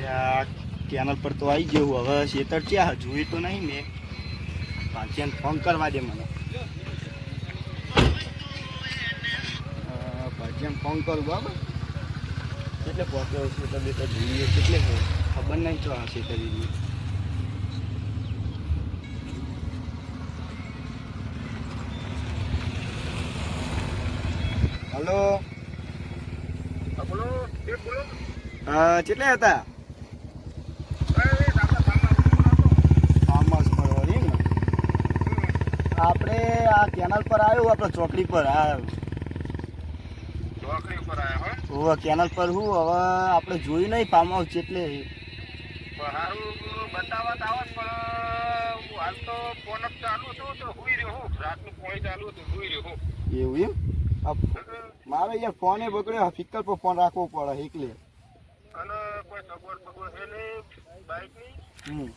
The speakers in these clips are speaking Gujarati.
આ કેનલ પર તો આવી ગયો હવે ખેતર ક્યાં જોયું તો નહીં મેં પાછળ ફોન કરવા દે મને પાછળ ફોન કરું બરાબર કેટલે પહોંચ્યો ખેતર બેતર જોઈએ કેટલે ખબર નહીં તો આ ખેતર જોઈએ હલો બોલો કેટલે હતા આપણે આ કેનલ પર આવ્યો આપણે ચોકડી પર કેનલ પર હું હવે આપણે જોયું નહીં ફાર્મ હાઉસ એટલે બતાવત આવત પણ હાલ તો ફોન ચાલુ હતું તો હુઈ રહ્યો હું રાતનું પોણી ચાલુ હતું હુઈ રહ્યો હું એવું એમ મારે યાર ફોને બગડ્યો ફિકર પર ફોન રાખવો પડે એટલે અને કોઈ સગવડ છે નહીં બાઇકની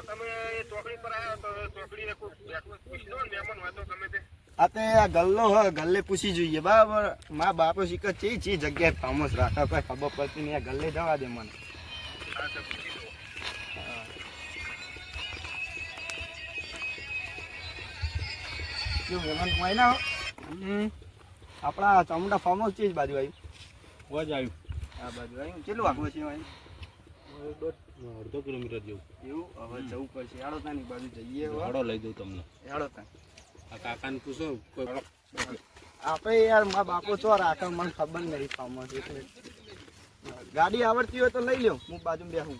તમે એ ચોકડી પર આવ્યા તો ચોકડી પૂછી દો ને મહેમાન હોય તો ગમે તે આ તે આ ગલ્લો હ ગલ્લે પૂછી જોઈએ બરાબર મા બાપો શીખર છે જગ્યાએ ફાર્મસ રાખે કોઈ ખબર પડતી નહીં આ ગલ્લે જવા દે મને જો મહેમાન હોય ના આપણા ચામુંડા ફાર્મ હાઉસ છે જ બાજુ આવ્યું જ આવ્યું આ બાજુ આવ્યું કેટલું વાગવું છે અડધો કિલોમીટર જેવું એવું હવે જવું પડશે હેડો તાની બાજુ જઈએ ભાડો લઈ દઉં તમને હેડો તાં આ કાકાને પૂછો કોઈ આપણે યાર મા બાપો ચો રાખે મને ખબર નહીં ફાર્મ હાઉસ એટલે ગાડી આવડતી હોય તો લઈ લ્યો હું બાજુ બેહું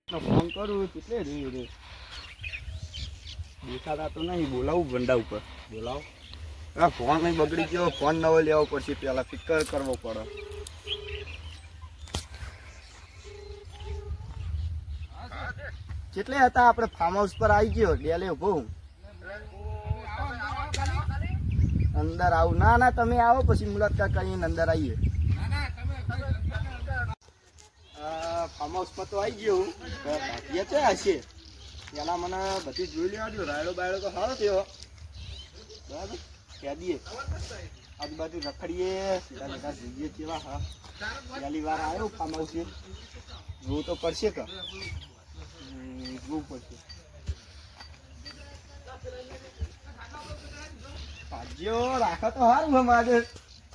ફોન કરું કેટલે જોયું રે દેખાતા તો નહીં બોલાવું ગંડા ઉપર બોલાવો આ ફોન નહીં બગડી ગયો ફોન નવો લેવો પડશે પેલા ફિકર કરવો પડે કેટલે હતા આપણે ફાર્મ હાઉસ પર આવી ગયો ડેલે ઉભો અંદર આવું ના ના તમે આવો પછી મુલાકાત કરીને અંદર આવીએ ફાર્મ હાઉસ પર તો આવી ગયો ભાગ્ય છે હશે પેલા મને બધી જોઈ લેવા દો રાયડો બાયડો તો સારો થયો બરાબર કહી દઈએ આજુબાજુ રખડીએ સીધા બધા જોઈએ કેવા હા પહેલી વાર આવ્યો ફાર્મ હાઉસ જોવું તો પડશે કે જોવું પડશે ભાગ્યો રાખો તો સારું હમ આજે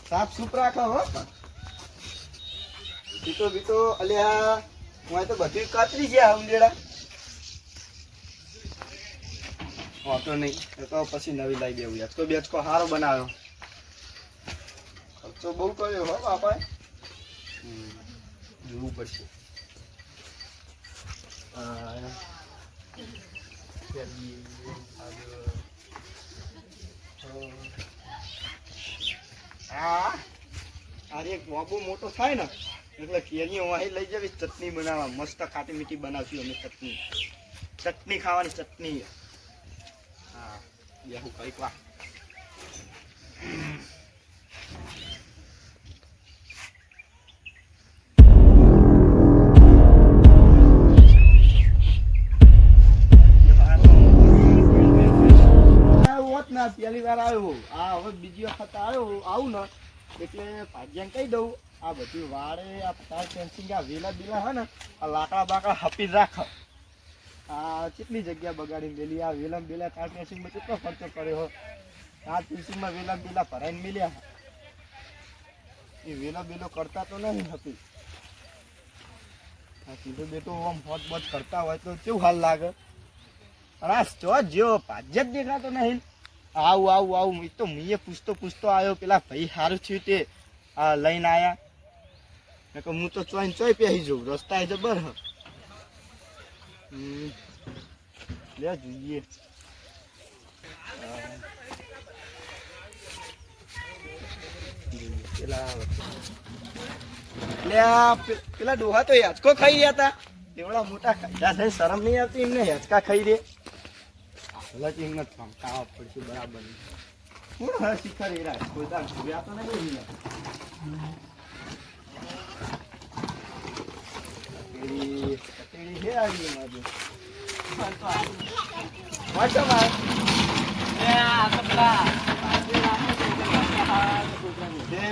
સાફ સૂપ રાખો હો બીતો બીતો અલ્યા હું તો બધું કાતરી ગયા ઉંદેડા હોતો નહીં એ તો પછી નવી લાવી દેવું યાર તો બેચકો સારો બનાવ્યો ખર્ચો બહુ કર્યો હો બાપા જોવું પડશે હા અરે એક બાબુ મોટો થાય ને એટલે કેરી વાહી લઈ જવી ચટણી બનાવવા મસ્ત ખાટી મીઠી બનાવશું અમે ચટણી ખાવાની ચટણી હા બેહું કઈક વા પહેલી વાર આવ્યો આ હવે બીજી વખત આવ્યો આવું ને એટલે ભાગ્યાને કહી દઉં આ બધી વાળે આ તાર ફેન્સિંગ આ વેલા બીલા હે ને આ લાકડા બાકડા હપી રાખ આ આ કેટલી જગ્યા બગાડીને મેલી. આ વેલમ બેલા તાર પેસિંગમાં કેટલો ખર્ચો કર્યો. તાર પેસિંગમાં વેલમ બેલા ભરાઈને મેલ્યા. એ વેલો બેલો કરતા તો નહીં હતી. આ સીધો બેટો આમ હોત બોત કરતા હોય તો કેવું હાલ લાગે. અરે જો જો ભાજ્ય જ દેખાતો નહીં. આવું આવું આવું તો મીએ પૂછતો આવ્યો. પેલા ભાઈ સારું થયું તે લઈને આયા. હું તો ચોય પહેરી જઉં. રસ્તા જબર હ. લે જોઈએ. પેલા ડોહા તો હેચકો ખાઈ રહ્યા હતા. એવડા મોટા ખાધા છે. શરમ નહીં આવતી એમને હેચકા ખાઈ દે. એમને ધમકાવવા પડશે બરાબર. કોણ હવે શિખર એ રાખ કોઈ દામ જોયા તો નહીં. કટેડી છે આવી મારી.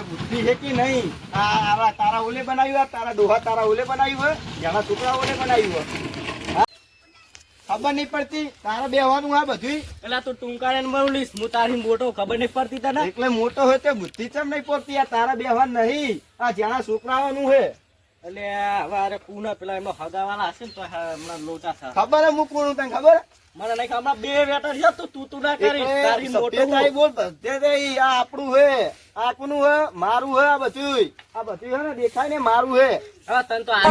બુદ્ધિ છે કે નહીં? તારા ઓલે બનાવ્યું, તારા ડોહા તારા ઓલે બનાવ્યું, એના છોકરા ઓલે બનાવ્યું. ખબર નહીં પડતી તારા બેવાનું આ બધું. એટલે તું ટૂંકાણે બોલીશ, હું તારી મોટો ખબર નહીં પડતી તને. એટલે મોટો હોય તો બુદ્ધિ ચમ નહીં પડતી. આ તારા બેવાન નહીં, આ જેના છોકરાઓનું છે. એટલે હવે અરે કુના પેલા એમનો હગાવાલા હશે ને તો હમણાં લોચા થશે. ખબર હે હું કોણ તને ખબર? મને નહીં હમણાં બે વેટર છે તું ના કરી તારી મોટો બોલ બધે આ આપણું હે, આ કોનું હે? મારું હે. આ બધું હે ને દેખાય ને મારું હે. હવે તને તો હું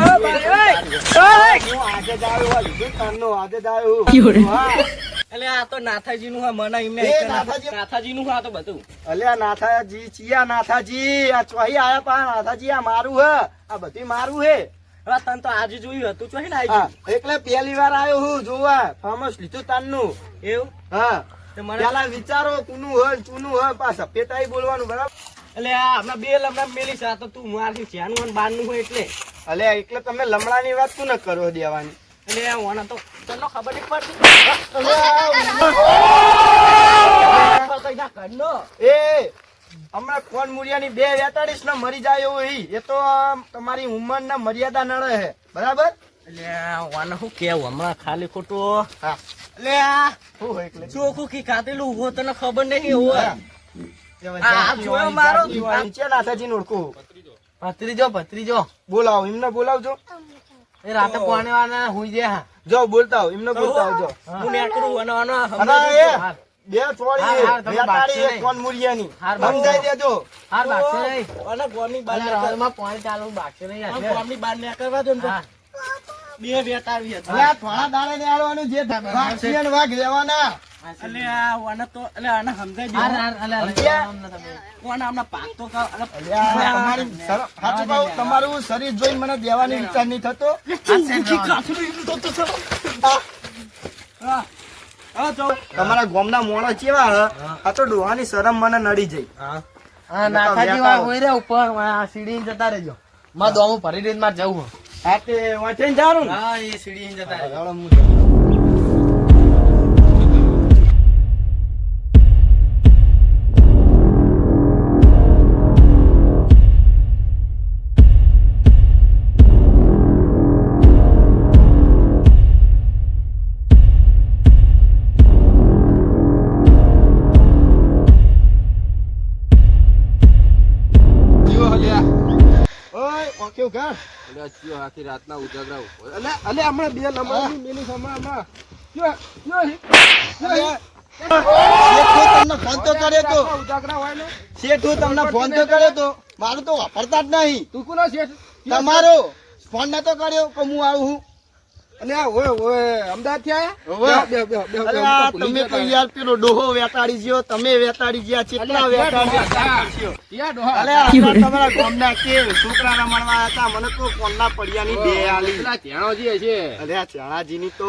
આજે જ આવ્યો આજે જ આવ્યો. એટલે આ તો નાથાજી નું મને એમને નાથાજી નું આ તો બધું. અલ્યા નાથાજી ચિયા નાથાજી આ ચોહી આયા પા નાથાજી આ મારું હે. આ બધું મારું હે. હવે તને તો આજે જોયું હતું ચોહી ને આવી એટલે પહેલી વાર આવ્યો હું જોવા. ફાર્મસ લીધું તાનનું એવું. હા પેલા વિચારો કુનું હોય ચૂનું હોય પાછા પેટાઈ બોલવાનું બરાબર. એટલે આ હમણાં બે લમણા મેલી છે. આ તો તું મારથી છ્યાનું બાર નું હોય એટલે. અલ્યા એટલે તમે લમડાની વાત કોને કરો દેવાની? એટલે ઓના તો તને ખબર નહીં પડતી. એ હમણાં કોણ મુરિયાની બે 42 ના મરી જાય એવું એ તો તમારી ઉંમર ના મર્યાદા નડે હે બરાબર. એટલે ઓને શું કેવું હમણાં ખાલી ખોટું. હા એટલે શું હોય એટલે ચોખ્ખું કી ખાતેલું ઉભો તને ખબર નહીં હોય. આ જોયો મારો નીચે નાથાજી ઓળખું. ભત્રીજો બોલાવો એમને બોલાવજો. એ રાતે પાણી વાળા હુઈ જાય. જો બોલતા હો એમને બોલતા આવજો. હું નેકરું અને બે છોડી વેટાડી એક કોણ મુરિયાની સમજાઈ દેજો. હાર બાકસે નહીં અને ગોમની બાર માં પાણી ચાલુ બાકસે નહીં આ ગોમની બાર ને કરવા દો ને બે વેટાવી હતી. અલ્યા થોડા દાડે ને આલવાનું જે વાઘ વાઘ લેવાના. એટલે આ ઓને તો એટલે આને સમજાઈ દે. કોણ આમના પાક તો તમારું શરીર જોઈને મને દેવાની વિચાર નહીં થતો. તમારા ગામના મોણો કેવા આ તો ડોહાની શરમ મને નડી જઈ. નાથાજી વાળા હોય રે ઉપર સીડી જતા રહેજો. માં દોમું ભરી દે મારે જવું. હા તે વાંચે જારું. હા એ સીડી જતા રહેજો. આખી રાતના ઉજાગરા હમણાં બે લંબાઈ મેલી હમણાં તમને ફોન તો કર્યો તો મારું તો વાપરતા જ નહીં. તું કોનો શેઠ? તમારો ફોન નતો કર્યો કે હું આવું. અમદાવાદ થી આયા તમે તો યાર પેલો ડોહો વેટાડી ગયો. તમે વેટાડી ગયા કેટલા વેટાડી તમારા ગામના કે છોકરા રમણવા હતા. મને તો કોણના પડિયાની બે આલી. ચેણાજી હશે. અલ્યા ચેણાજી ની તો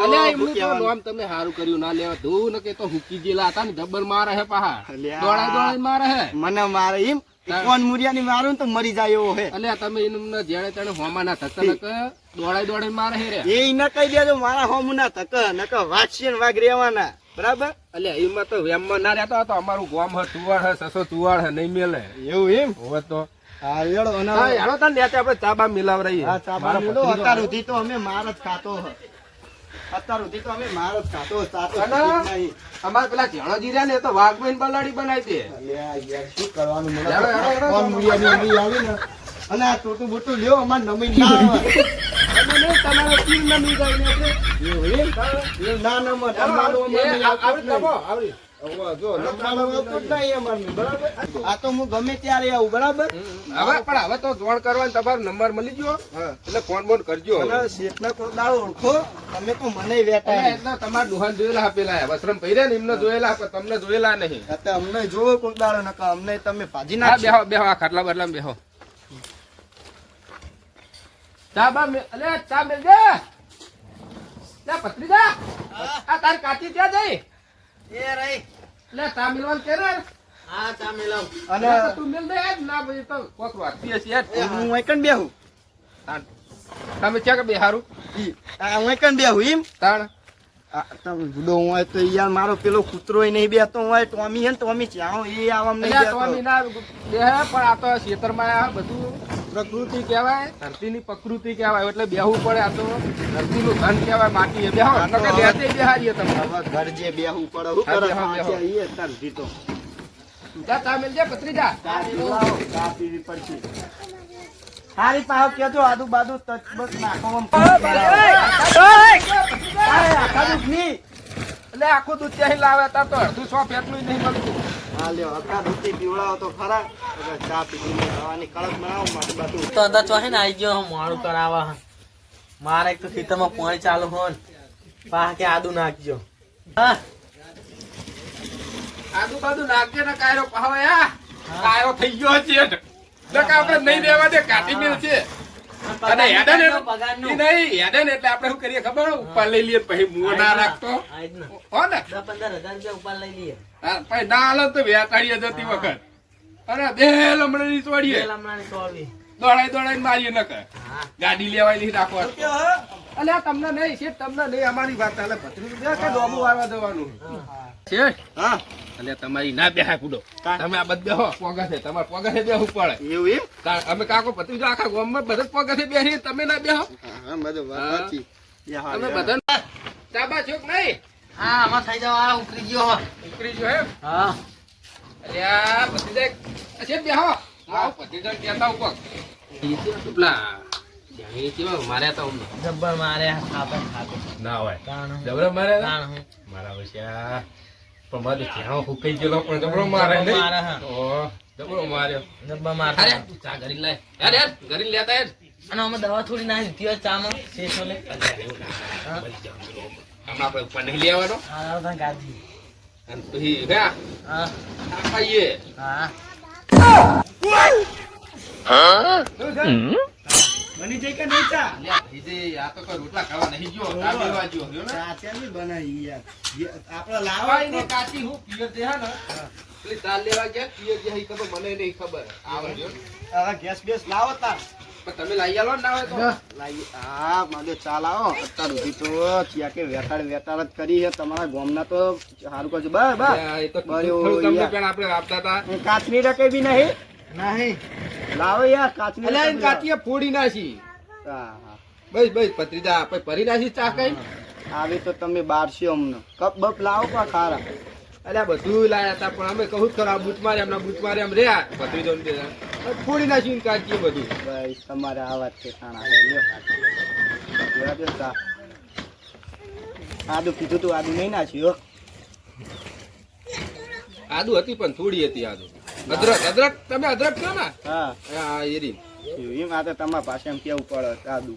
તમે સારું કર્યું ના લેવા ધૂ ને કે તો હુકી ગયેલા હતા ને જબર મારે હે પાહા દોડાઈ મારે હે. મને મારે એમ કોણ મુરિયાની મારું તો મરી જાય એવો હે. અલ્યા તમે એમને જેણે તેને હોમા ના થતા દોડાઈ મારે હે રે. એ ન કહી દેજો મારા હોમ ના થક નક વાગશે ને વાગ રેવાના બરાબર. અલ્યા એમાં તો વેમમાં ના રહેતો હતો. અમારું ગામ હે તુવાડ હે સસો તુવાડ હે નહીં મેલે એવું એમ હોવે તો હા હેડો અને હેડો તને આપણે ચા બા મિલાવ રહી. હા ચા બા મિલો અત્યાર સુધી તો અમે માર જ ખાતો હ. અત્યાર સુધી તો અમે મારો જ ખાતો સાતો અને નહીં. અમારે પેલા ઝાણોજી રહ્યા ને એ તો વાઘભાઈ બલાડી બનાવી દે. અલ્યા યાર શું કરવાનું મને હેડો, હેડો, હેડો. કોણ મુળિયાની ઉંગલી આવી ને અને આ ટોટું બોટું લ્યો અમાર નમી ના આવે અને નહીં, તમારો તીર નમી જાય ને એટલે. એવું એમ? એવું ના નમે તમારું એ અમારને આવડી આવતું જ તમો, નહીં. આવડી. હવે જો તમારું આવતું જ નહીં અમારને, બરાબર? આ તો હું ગમે ત્યારે આવું, બરાબર? હવે પણ હવે તો જોણ કરવાનો તમારો નંબર મળી ગયો હા. એટલે ફોન બોન કરજો. અને શેઠને કોઈ દાડો ઓળખો તમે તો મને વેટા એટલે તમારા દુહાન જોયેલા આપેલા વસ્ત્રમ પહેર્યા ને એમને જોયેલા પણ તમને જોયેલા નહીં. અત્યારે અમને જોવો કોઈ દાડો નકર અમને તમે ભાજી હા, નાખશો. બેહો બેહો આ ખાટલા બદલામાં બેહો. ચા બા અલે ચા મેલજે. લે પત્રીજા આ તાર કાચી ક્યાં જઈ? એ રહી લે ચા મેલવાનું કે રે. હા ચા મેલાવ અને તું મેલ દે યાર. ના ભાઈ તો કોક વાગતી હશે યાર. હું એકન બેહું તાણ. તમે છે કે બેહારું હું એકન બેહું એમ તાણ. તમે ભૂલો હોય તો યાર મારો પેલો કૂતરો નહીં બેતો હોય ટોમી હે ને ટોમી ચાહો એ આવા નહીં અલ્યા બેતો. સ્વામી ના બેહે પણ આ તો ખેતરમાં આ બધું પ્રકૃતિ કહેવાય, ધરતીની પ્રકૃતિ કહેવાય એટલે બેહવું પડે. આ તો ધરતીનું ધન કહેવાય, માટી એ બેહો નકર લેતે બેહારીએ તમે. હવે ઘર જે બેહું પડે હું હા, કરે બેહો, બેહો. પાછા ઈ અત્યારે જીતો જા ચા મેલજે પત્રીજા. ચા પીવડાવો, ચા પીવી પડશે. હારી પાવ કેજો આદુ બાદુ તચબચ નાખો આમ. આખા દૂધ નહીં. એટલે આખું દૂધ ત્યાંથી લાવે તાર તો અડધું 100 ફેટનું નહીં મળતું. હા લ્યો આખા દૂધથી પીવડાવો તો ખરા. હવે ચા પીવીને હવાની કડક બનાવો મારી બાજુ. તો અંદર ચોહે ને આવી ગયો મોડું કરાવવા મારે એક તો ખેતરમાં પાણી ચાલુ હોન પા કે આદુ નાખજો હા આદુ બાદુ નાખજે ને કાયરો પાવે આ કાયરો થઈ ગયો છે નકા આપણે નહીં દેવા દે કાટી મિલ છે. અને હેડે ને પગારનું. ઈ નહીં હેડે ને એટલે આપણે શું કરીએ ખબર હે? ઉપર લઈ લઈએ પછી મું ના રાખતો આ જ ને. હો ને 10-15 હજાર રૂપિયા ઉપર લઈ લઈએ હા, પછી ના હાલે તો વેટાડીએ જતી વખત અરે બે લમણી તોડીએ તેલ હમણાં તોડવી દોડાઈ મારીએ નકર હા ગાડી લેવાય નહીં રાખવા. અલે આ તમને નહીં શેઠ તમને નહીં અમારી વાત ચાલે ભત્રીજું દે કે ડોબુ વાળવા દેવાનું શેઠ. હા એટલે તમારી ના બેહાય કુડો તમે આ બધે બેહો પોગાથે તમારે પોગાથે બેહવું પડે. એવું એમ? અમે કાકો ભત્રીજો આખા ગામમાં બધા પોગાથે બેહી તમે ના બેહો. હા બધું વાત સાચી. યા, તમે યા. બધા ચાબા છો કે નહીં હા આમાં થઈ જાવ આ ઉતરી ગયો હો. ઉકરી જો એમ હા અલ્યા ભત્રીજા શેઠ બેહો આવો ભત્રીજા કહેતા ઉપર પેલા જાણી કેવા માર્યા તા અમને જબ્બર મારે ખાપે ખાપે ના હોય તાણ જબરો માર્યા તાણ હું મારા વસ્યા પણ મારે ત્યાં ફૂકાઈ ગયેલો પણ જબરો મારે નહીં. મારે હા. ઓહ, જબરો માર્યો. જબ્બર મારે અરે તું ચા ઘરી લાય યાર યાર ઘરી લેતા યાર. અને અમે દવા થોડી નાખી દીધી હોય ચામાં શેષો લે આમાં આપણે ઉપર નહીં લેવાનો હા તને ગાધી અને પછી ગયા હા આ ખાઈએ. હા બની જાય કે નહીં ચા? અલ્યા ભઈજી, આ તો કોઈ રોટલા ખાવા નહીં ગયો ચા પીવા ગયો રહ્યો ને. ચા ચાલી બનાવી યાર. આપણે લાવો લાવાય ને કાચી હું પિયર જે હે ને પેલી દાળ લેવા ગયા પિયર જે હે ખબર મને નહીં ખબર આવે રહ્યો ને. હવે ગેસ બેસ લાવો તાર. પણ તમે લાઈ આલો ને ના હોય તો લાવી હા મારે ચા લાવો અત્યાર સુધી તો ત્યાં કે વેટાડ જ કરી છે તમારા ગામના તો સારું કરજો બસ બસ એ તો બરો થોડું તમને યાર. પણ આપણે આપતા હતા. કાચની રકે બી નહીં નહીં લાવો યાર કાચની અલ્યા રકે એને બી કાચીએ ફોડી નાખી. લાવો. હા હા બસ બસ પત્રીજા પછી ભરી નાખી ચા કઈ. આવી તો તમે બારશો અમને કપ બપ લાવો પા ખારા. અલ્યા બધું લાયા હતા પણ અમે કહું જ ખરા બૂટ મારે એમના બૂટ મારે એમ રહ્યા ભત્રીજો ને તે. ફોડી નાખ્યું ને કાચીએ બધું. બસ તમારે આ વાત છે ખાણા છે લ્યો લેવા દો ચા. આદુ કીધું તું આદુ નહીં નાખ્યું હો. આદુ હતી પણ થોડી હતી આદુ. અદરક તમે અદરક કયો ને હા હા એરી એમ આ તો તમારા પાસે એમ કેવું પડે આદુ.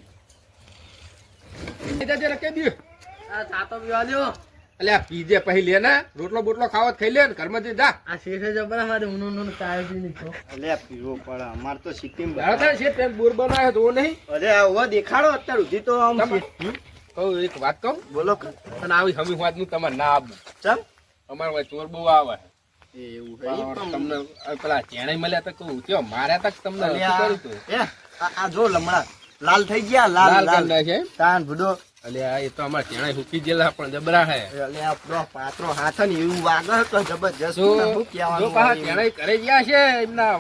આ સાતો પીવા દો અલ્યા પીજે પછી લે ને રોટલો બોટલો ખાવા ખાઈ લે ને ઘરમાં જઈ જા. આ શેષે જબર મારે ઊનું ચાય પી લીધો અલે પીવો પડે અમાર તો સિક્કિમ દાડો થાય છે તે બોર બનાવ્યો તો નહીં. અરે આવો દેખાડો અત્યાર સુધી તો આમ તમે- કહું એક વાત કહું બોલો અને આવી હમી વાત નું તમારે ના આપવું. ચમ અમારે ભાઈ ચોર બહુ આવે એવું તમને પેલા ચેણાઈ મળ્યા તો કહું ત્યો માર્યા તક તમને શું કર્યું તું? આ જો લમણા લાલ થઈ ગયા લાલ લાલ લાલ કરી નાખ્યા એમ? તાન ભૂડો અલ્યા એ તો અમારે ચેણાઈ હુકી ગયેલા પણ જબરા હે. એટલે આપણો પાત્રો હાથ ને એવું વાગે તો જબરજસ્ત જો શું જો કહેવાનું પાછા હોય. ચેણાઈ કરે ગયા છે એમના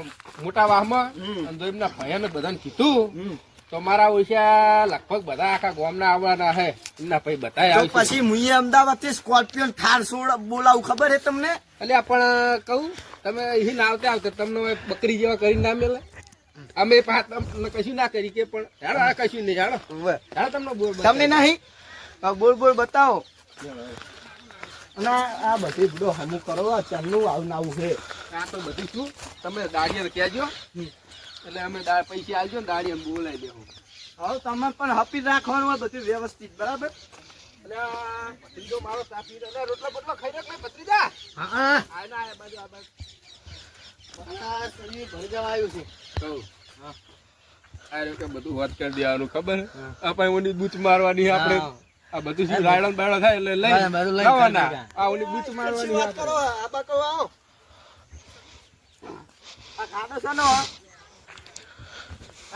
મોટા વાહમાં હમ. અને જો એમના ભાઈને બધાને કીધું હમ. તો તમારા ઓછા લગભગ બધા આખા ગામના આવવાના હે એમના ભાઈ બધા તો આવશે પછી મુએ અમદાવાદ થી સ્કોર્પિયો થાર સોળ બોલાવું ખબર હે તમને? એટલે પણ કહું તમે અહીં આવતા તમને હવે બકરી જેવા કરી ના મેલે અમે તમને કશું ના કરી કે પણ હેડો આ કશું નહીં હેડો હેડો તમને બોલ તમને નહીં બોલ બોલ બતાવો. અને આ બધી બધો હમું કરો ચાલનું આવું નાવું છે. આ તો બધું શું તમે દાડીએ કહેજો એટલે અમે પૈસા આવજો ને દાડી અમે બોલાવી દેવું હવે તમે પણ હપી રાખવાનું હોય બધું વ્યવસ્થિત બરાબર. એટલે આ ભત્રીજો મારો સાપી રોટલો બોટલો ખાઈ રાખ ભત્રીજા હા આ ના આ બાજુ આ બાજુ આ શરીર ભરી જવા આવ્યું છે કહું આ રહ્યું કે બધું વાત કરી દેવાનું ખબર આપણે ઓની બૂચ મારવાની આપણે આ બધું શું રાયડો ને બાયડો થાય એટલે લઈ બધું લઈ લાવવાના. કાઢી આ ઓની બૂચ મારવાની વાત કરો આ બાકો આવો. આ ખાડો છે ને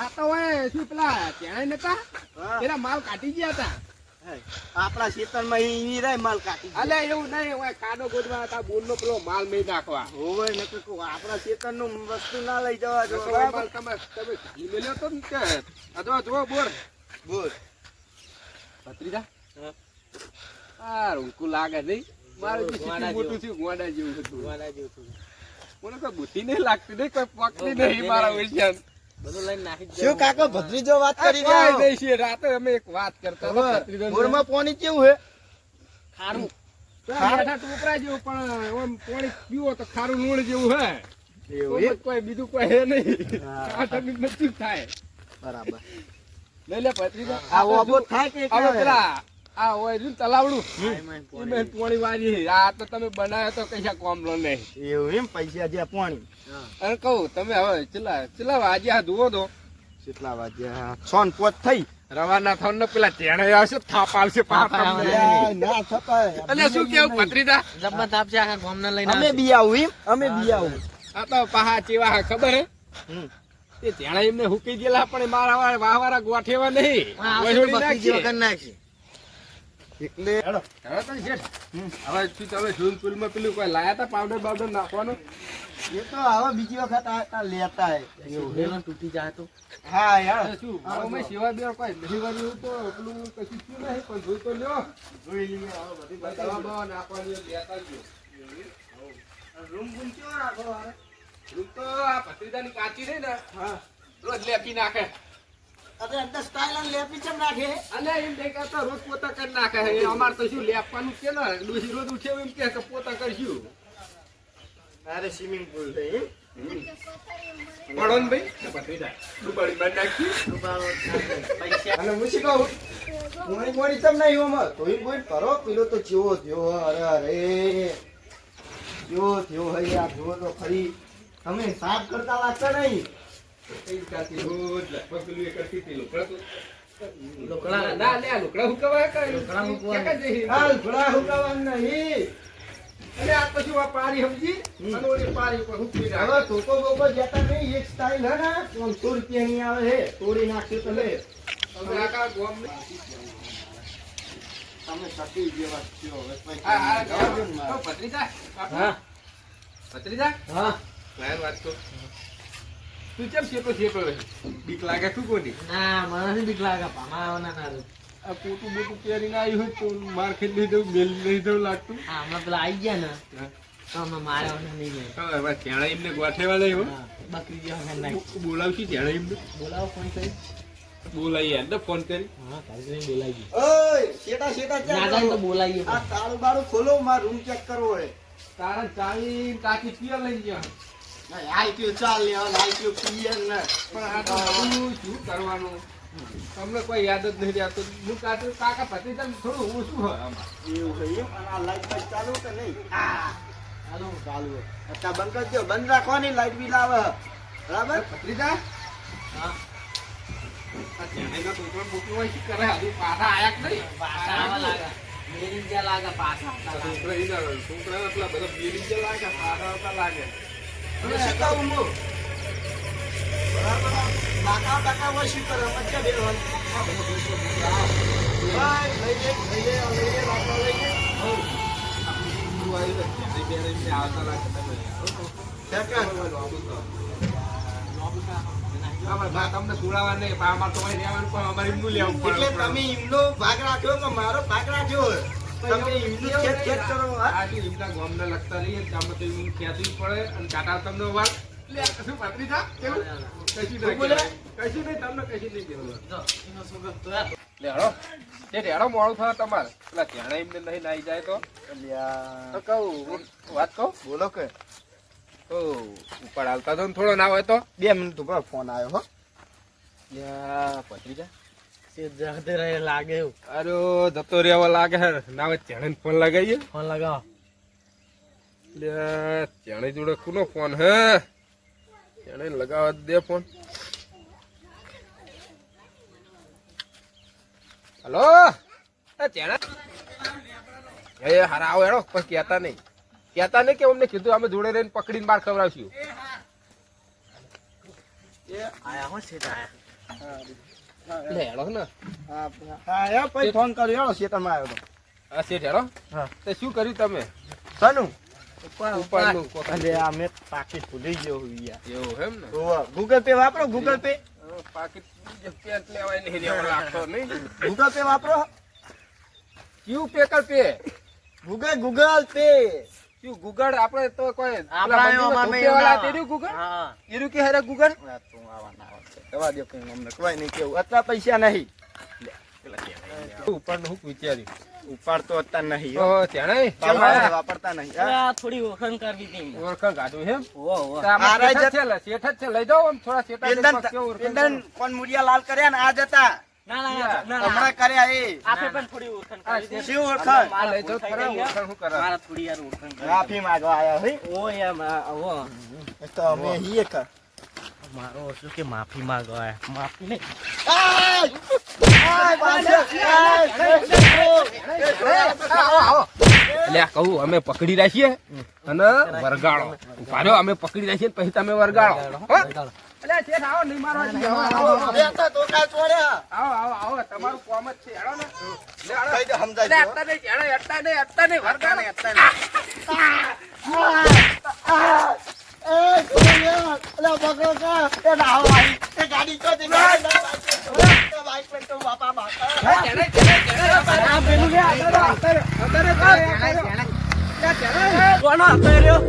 આ તો હોય શું પેલા ત્યાં નતા હા. પેલા માલ કાઢી ગયા હતા આપણા ખેતરમાં ઈ રહે માલ કાઢી અલે એવું નહીં હોય કાનો ગોદવા હતા બોરનો પેલો માલ મેં નાખવા હોવે ને કે આપણા ખેતરનું વસ્તુ ના લઈ જવા જો નકર હોય માલ તમે ખાલી મેલ્યો તો ને કે અથવા જો બોર બોલ. ભત્રીજા આ રૂંકું લાગે નહીં મારું તો કેટલું મોટું થયું ગોંડા જેવું હતું મને કોઈ બુદ્ધિ નહીં લાગતી નહીં કોઈ પકડી નહીં મારા ઓળખ્યા બધું લઈને નાખી શું કાકો ભત્રીજો વાત કરી રહ્યા નહીં છે રાતે અમે એક વાત કરતા હતા ભત્રીજાને. બોરમાં પાણી કેવું હે? ખારું ત્યાં બેઠા ટોપરા જેવું પણ ઓમ પાણી પીવો તો ખારું લૂણ જેવું હે એવું એમ? કોઈ બીજું કોઈ હે નહીં હા. આ તકલીફ નથી થાય બરાબર. લઈ લે ભત્રીજા આ ઓબો થાય કે હવે એકલા હે? પેલા આ હોય છે ને તલાવડું એમાં પોણી વાળી આ તો તમે બનાવ્યો તો કશા કોમ લો નહીં એવું એમ? પૈસા જ્યાં પાણી અને કહું તમે હવે ચલા વાજે આ ધુવો દો કેટલા વાગ્યા? 6:05 થઈ. રવાના થાવ ને પેલા ચેણે આવશે થાપ આવશે પાપ તમને. યાર, ના થપાય. એટલે શું કેવું ભત્રીજા જબ્બત આપશે આખા ગામને લઈને અમે બી આવું એમ? અમે બી આવું. આ તો પાહા ચેવા ખબર હે હમ. તે ચેણા એમને હુકી ગયેલા પણ મારા વાહવારા ગોઠેવા નહીં આવશે તો વસોડી બકરી જેવા નાખશે. કરી નાખશે એટલે હેડો. હવે તો શેઠ, હવે શું તમે સ્વિમિંગ પુલમાં પેલું કોઈ લાયા તા પાવડર બાવડર નાખવાનો એ તો હવે બીજી વખત આ લેતા હે. પેલો તૂટી જાય તો હા યાર. એટલે શું મારામાં સેવા બેવા કોઈ નહીં વાળ્યું તો પેલું કશું થયું નહીં પણ જોઈ તો લ્યો જોઈ લઈએ હવે બધી દવા બતાવી. બવા નાખવાની હોય લેતા જ રૂમ બૂમ કેવો રાખો હારે? રૂમ તો આ ભત્રીજાની કાચી રહી ને હા. રોજ લેપી નાખે અરે અંદર સ્ટાઇલ અને લેપી ચમ નાખે? અને એમ નહીં કરતા રોજ પોતા કરી નાખે એ અમારે તો શું લેપવાનું કે ને ડોસી રોજ ઉઠે એમ કે પોતા કરશું અરે સ્વિમિંગ પુલ છે એમ? પડો ને ભાઈ ભત્રીજા ડુબાડી બાંધી નાખી પૈસા અને હું શું કહું? પોણી પોણી ચમ નહીં હોમાં? ધોઈ બોઈ કરો. પેલો તો જેવો થયો. અરે અરે જેવો થયો હે યાર. જુઓ તો ખરી. તમે સાફ કરતા લાગતા નહીં. કઈ કાચી રોજ લગભગ પેલું એ કરતી હતી લોકડા તો લોકડા ના લે આ લોકડા હુકવા કઈ લોકડા હુકવા. હાલ ઘોડા હુકાવાનું નહીં. અને આ પછી આ પારી સમજી અને ઓલી પારી ઉપર હુકવી હવે નાખે ધોકો બોકો જતા નહીં. એક સ્ટાઇલ હે ને 500 રૂપિયાની આવે છે. તોડી નાખશે તો લે. હવે આખા ગામને તમે સટી જેવા છો. હવે પછી હા હા જવા દો ને મારે. ભત્રીજા હા ભત્રીજા હા લાયર વાત તો તું કેમ શેતો રહે બીક લાગે તું કોની ના મને નથી બીક લાગે પામા આવવાના ના આ પોતું બોતું પહેરીને આવ્યું હોય તો માર ખાઈ લઈ દઉં મેલ લઈ દઉં લાગતું હા હમણાં પેલા આવી ગયા ને તો અમે માર્યા નહીં ગયો હવે ત્યાં એમને ગોઠેવા લઈ હા, બકરી જેવા કરી નાખી બોલાવશી ત્યાં એમને બોલાવો ફોન કરી બોલાવી યાર ફોન કરી હા તારી કરીને બોલાવી ઓય શેટા શેટા ના ક્યાં જાય તો કરો? બોલાવીએ આ તાળું બાળું ખોલો. માર રૂમ ચેક કરવો હે. તારા ચાલી કાચી પિયર લઈ ગયા ના, આઈપીઓ ચાલ લેવાનું. આઈપીઓ પિયર ને. પણ આ તો બધું શું કરવાનું તમને કોઈ યાદ જ નહીં રહેતું હું કાચું કાકા ભત્રીજા થોડું ઓછું હોય આમાં એવું છે એમ? અને આ લાઈટ બાઈટ ચાલુ કે નહીં? આ ચાલો ચાલુ હે. અત્યારે બંધ કરજો. બંધ રાખવાની. લાઈટ બિલ આવે. બરાબર? ભત્રીજા હા આ ચેન્નાઈના છોકરા બોકરો હોય શું કરે હજુ પાછા આયા કે નહીં પાછા આવા લાગે મેરી જ્યાં લાગે પાછા આવતા લાગે. છોકરા એટલા બધા બેલી જ લાગે પાછા આવતા લાગે હવે શું કહું હું? બરાબર? બાકા બાકા હોય શું કરે? વચ્ચે બેસવાનું. ભાઈ, લઈ લે, લઈ લે, લઈ લે, બાકા લઈ લે. આવતા લાગે તમે સેકન્ડ. લોબી કા એના અમારે બા તમને સુડાવા નહીં પણ અમારે તો અહીં રહેવાનું પણ અમારે એમનું લેવું પડે. એટલે તમે એમનો ભાગ રાખ્યો કે મારો ભાગ રાખ્યો? તમે એમનું ખેત કરો હા? આજે એમના ગામને લગતા રહીએ ને આમાં તો એમનું ખેંચવું પડે અને કાટા તમને વાર લે કશું ભત્રીજા કેવું કશું નહીં કહેવાય. કશું નહીં તમને કશું નહીં કહેવાનું. લે હળો તે હેડો મોડું થાય તમારે પેલા ત્યાં એમને નહીં નાઈ જાય તો અલ્યા, કહું વાત કહું બોલો કે તો ઉપર હાલતા તો થોડો ના હોય તો 2 મિનિટ ઉપર ફોન આવ્યો હો. ભત્રીજા જતે રહે લાગે એવું. અરે જતો રહેવા લાગે હે ના હોય ત્યાં ફોન લગાવીએ ફોન લગાવો. લે ત્યાં જોડે કોનો ફોન હે ત્યાં લગાવવા દે ફોન. હલો ત્યાં એ હારા આવો હેડો પણ કહેતા નહીં કે અમને કીધું અમે જોડે રહીને પકડીને બહાર ખવડાવશું. આયા હો છે આયા. લે હેડો ને હા પછી ફોન કર્યો હેડો શેતરમાં આવ્યો તો. આ શેઠ હેડો હા. તે શું કર્યું તમે શાનું? ઉપરનું કોક. અરે આ મેં પાકીટ ભૂલી ગયો હું યાર. એવું એમ ને ગૂગલ પે વાપરો ગૂગલ પે? પાકીટ પેન્ટ લેવાય નહીં લેવા લાગતો નહીં. ગૂગલ પે વાપરો? ક્યુ પે કર પે ગૂગલ પે. ક્યુ ગુગળ આપણે તો કોઈ આપણા એવામાં મેં એવું ના. ગુગળ હા. એરું કે હેરે ગુગળ આ તું આવા ના આવે છે. દવા દો કઈ અમને કવાય નહીં કેવું અત્યારે પૈસા નહીં. ઉપર નું વિચાર્યું ઉપાડતો અત્યારે નહીં હો. તો ત્યાં તમારે વાપરતા નહીં હવે હા? આ થોડી ઓળખાણ કરવી હતી. ઓળખાણ કાઢું એમ ઓહો, ઓહો. તો આમાં આ રાય શેઠ જ છે લે, શેઠ જ છે લઈ જાઓ આમ થોડા શેઠા પેંડન ઓળખાણ પેંડન કોણ મુરિયા લાલ કર્યા ને આ જતા ના ના ના, ના હમણાં કર્યા એ આપે પણ થોડી ઓળખાણ કરવી હતી. શું ઓળખાણ? આ લઈ જાઓ ખરા ઓળખાણ શું કરે મારા થોડી યાર ઓળખાણ કરવી. માફી માંગવા આયા હઈ. ઓ યાર ઓ એ તો અમે હીએ કર. મારો શું કે માફી માંગો આયા. માફી નહીં. એટલે આ કહું અમે પકડી રાખીએ અને વરગાડો ઉપાડ્યો અમે પકડી રાખીએ પછી તમે વરગાડો હો? એટલે શેઠ આવો નહીં મારવા દીધો. આવો આવો તમારું કોમ જ છે હેડો ને લે, હેડો. એટલે અટતા નહીં, હેડો, અટતા નહીં, વરગાડો. કોનો હતો એ રહ્યો?